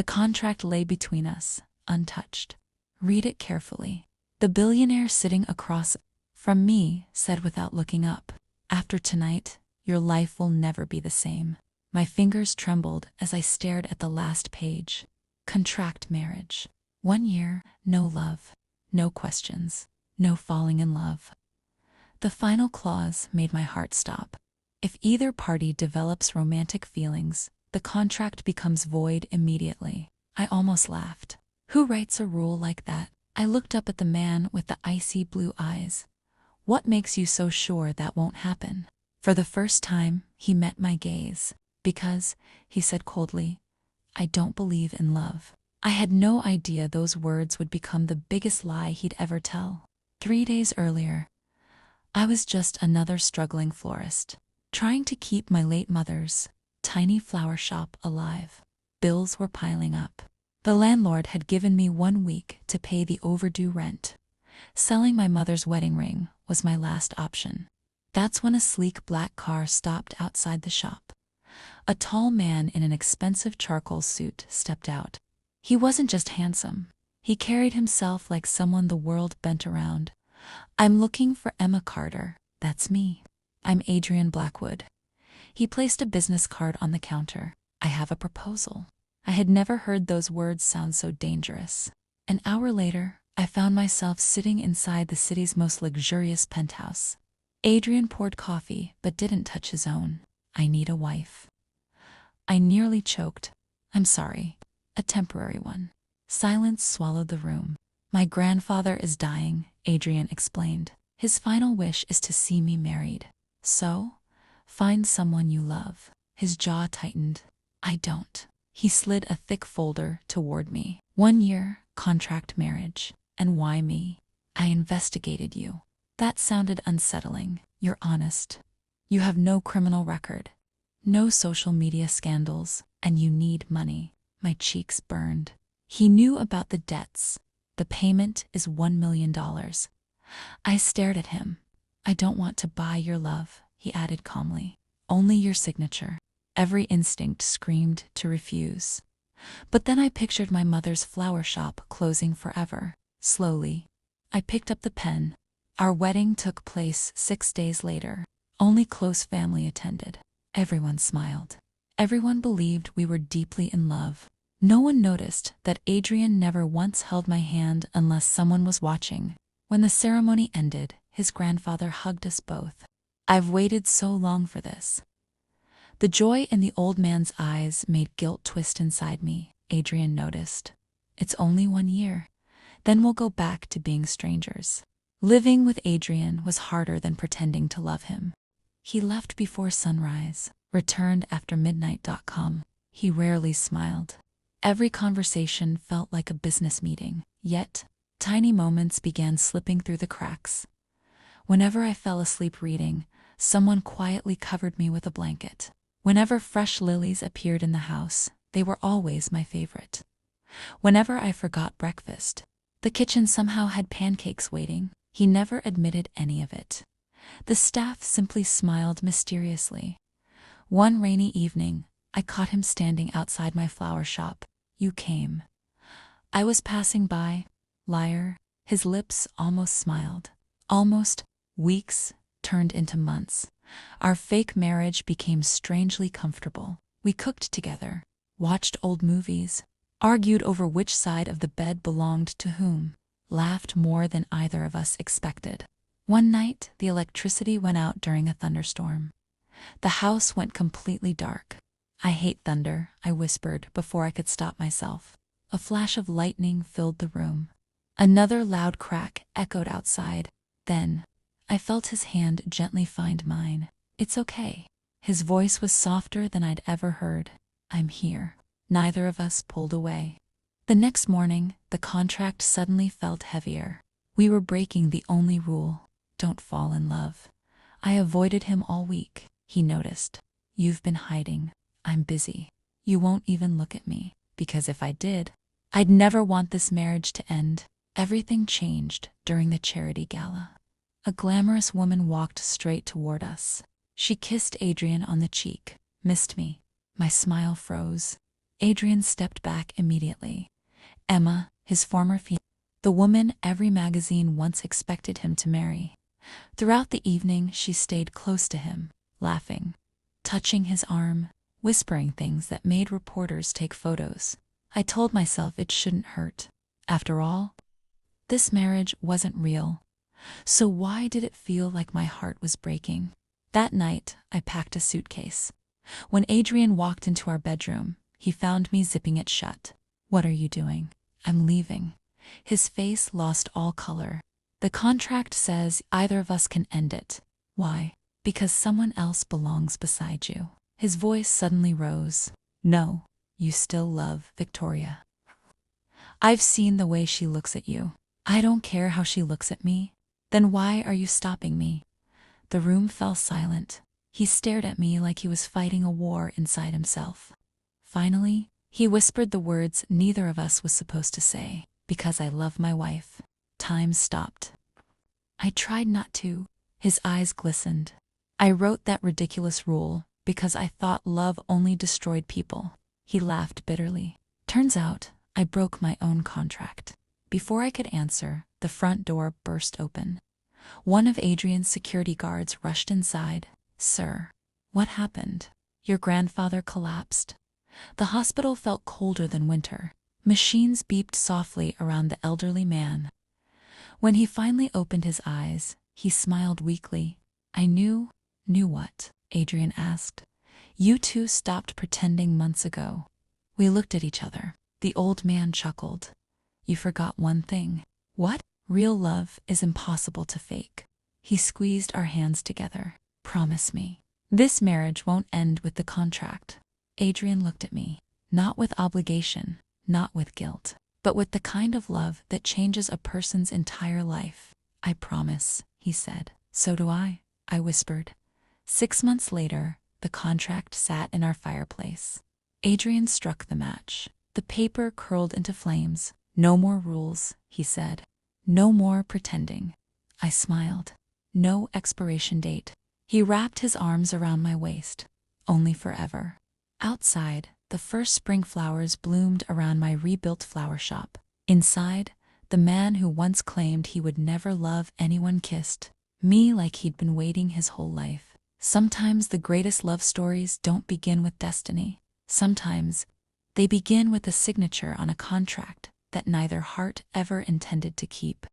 The contract lay between us, untouched. "Read it carefully." The billionaire sitting across from me said without looking up, "After tonight, your life will never be the same." My fingers trembled as I stared at the last page. Contract marriage. 1 year, no love, no questions, no falling in love. The final clause made my heart stop. If either party develops romantic feelings, the contract becomes void immediately. I almost laughed. Who writes a rule like that? I looked up at the man with the icy blue eyes. "What makes you so sure that won't happen?" For the first time, he met my gaze. "Because," he said coldly, "I don't believe in love." I had no idea those words would become the biggest lie he'd ever tell. 3 days earlier, I was just another struggling florist, trying to keep my late mother's tiny flower shop alive. Bills were piling up. The landlord had given me 1 week to pay the overdue rent. Selling my mother's wedding ring was my last option. That's when a sleek black car stopped outside the shop. A tall man in an expensive charcoal suit stepped out. He wasn't just handsome. He carried himself like someone the world bent around. "I'm looking for Emma Carter." "That's me. I'm Adrian Blackwood." He placed a business card on the counter. "I have a proposal." I had never heard those words sound so dangerous. An hour later, I found myself sitting inside the city's most luxurious penthouse. Adrian poured coffee but didn't touch his own. "I need a wife." I nearly choked. "I'm sorry. A temporary one." Silence swallowed the room. "My grandfather is dying," Adrian explained. "His final wish is to see me married. So, find someone you love." His jaw tightened. "I don't." He slid a thick folder toward me. 1 year, contract marriage. "And why me?" "I investigated you." That sounded unsettling. "You're honest. You have no criminal record, no social media scandals, and you need money." My cheeks burned. He knew about the debts. "The payment is $1 million. I stared at him. "I don't want to buy your love," he added calmly. "Only your signature." Every instinct screamed to refuse. But then I pictured my mother's flower shop closing forever. Slowly, I picked up the pen. Our wedding took place 6 days later. Only close family attended. Everyone smiled. Everyone believed we were deeply in love. No one noticed that Adrian never once held my hand unless someone was watching. When the ceremony ended, his grandfather hugged us both. "I've waited so long for this." The joy in the old man's eyes made guilt twist inside me. Adrian noticed. "It's only 1 year. Then we'll go back to being strangers." Living with Adrian was harder than pretending to love him. He left before sunrise, returned after midnight.com. He rarely smiled. Every conversation felt like a business meeting, yet tiny moments began slipping through the cracks. Whenever I fell asleep reading, someone quietly covered me with a blanket. Whenever fresh lilies appeared in the house, they were always my favorite. Whenever I forgot breakfast, the kitchen somehow had pancakes waiting. He never admitted any of it. The staff simply smiled mysteriously. One rainy evening, I caught him standing outside my flower shop. "You came." I was passing by. Liar. His lips almost smiled. Almost. Weeks turned into months. Our fake marriage became strangely comfortable. We cooked together, watched old movies, argued over which side of the bed belonged to whom, laughed more than either of us expected. One night, the electricity went out during a thunderstorm. The house went completely dark. "I hate thunder," I whispered before I could stop myself. A flash of lightning filled the room. Another loud crack echoed outside. Then, I felt his hand gently find mine. "It's okay." His voice was softer than I'd ever heard. "I'm here." Neither of us pulled away. The next morning, the contract suddenly felt heavier. We were breaking the only rule: don't fall in love. I avoided him all week. He noticed. "You've been hiding." "I'm busy." "You won't even look at me." Because if I did, I'd never want this marriage to end. Everything changed during the charity gala. A glamorous woman walked straight toward us. She kissed Adrian on the cheek. "Missed me." My smile froze. Adrian stepped back immediately. Emma, his former fiancée, the woman every magazine once expected him to marry. Throughout the evening, she stayed close to him, laughing, touching his arm, whispering things that made reporters take photos. I told myself it shouldn't hurt. After all, this marriage wasn't real. So why did it feel like my heart was breaking? That night, I packed a suitcase. When Adrian walked into our bedroom, he found me zipping it shut. "What are you doing?" "I'm leaving." His face lost all color. "The contract says either of us can end it." "Why?" "Because someone else belongs beside you." His voice suddenly rose. "No, you still love Victoria. I've seen the way she looks at you. I don't care how she looks at me. Then why are you stopping me?" The room fell silent. He stared at me like he was fighting a war inside himself. Finally, he whispered the words neither of us was supposed to say. "Because I love my wife." Time stopped. I tried not to. His eyes glistened. "I wrote that ridiculous rule because I thought love only destroyed people." He laughed bitterly. "Turns out, I broke my own contract." Before I could answer, the front door burst open. One of Adrian's security guards rushed inside. "Sir, what happened?" "Your grandfather collapsed." The hospital felt colder than winter. Machines beeped softly around the elderly man. When he finally opened his eyes, he smiled weakly. "I knew." "Knew what?" Adrian asked. "You two stopped pretending months ago." We looked at each other. The old man chuckled. "You forgot one thing." "What?" "Real love is impossible to fake." He squeezed our hands together. "Promise me. This marriage won't end with the contract." Adrian looked at me. Not with obligation, not with guilt, but with the kind of love that changes a person's entire life. "I promise," he said. "So do I," I whispered. 6 months later, the contract sat in our fireplace. Adrian struck the match. The paper curled into flames. "No more rules," he said. "No more pretending." I smiled. "No expiration date." He wrapped his arms around my waist. "Only forever." Outside, the first spring flowers bloomed around my rebuilt flower shop. Inside, the man who once claimed he would never love anyone kissed me like he'd been waiting his whole life. Sometimes the greatest love stories don't begin with destiny. Sometimes they begin with a signature on a contract that neither heart ever intended to keep.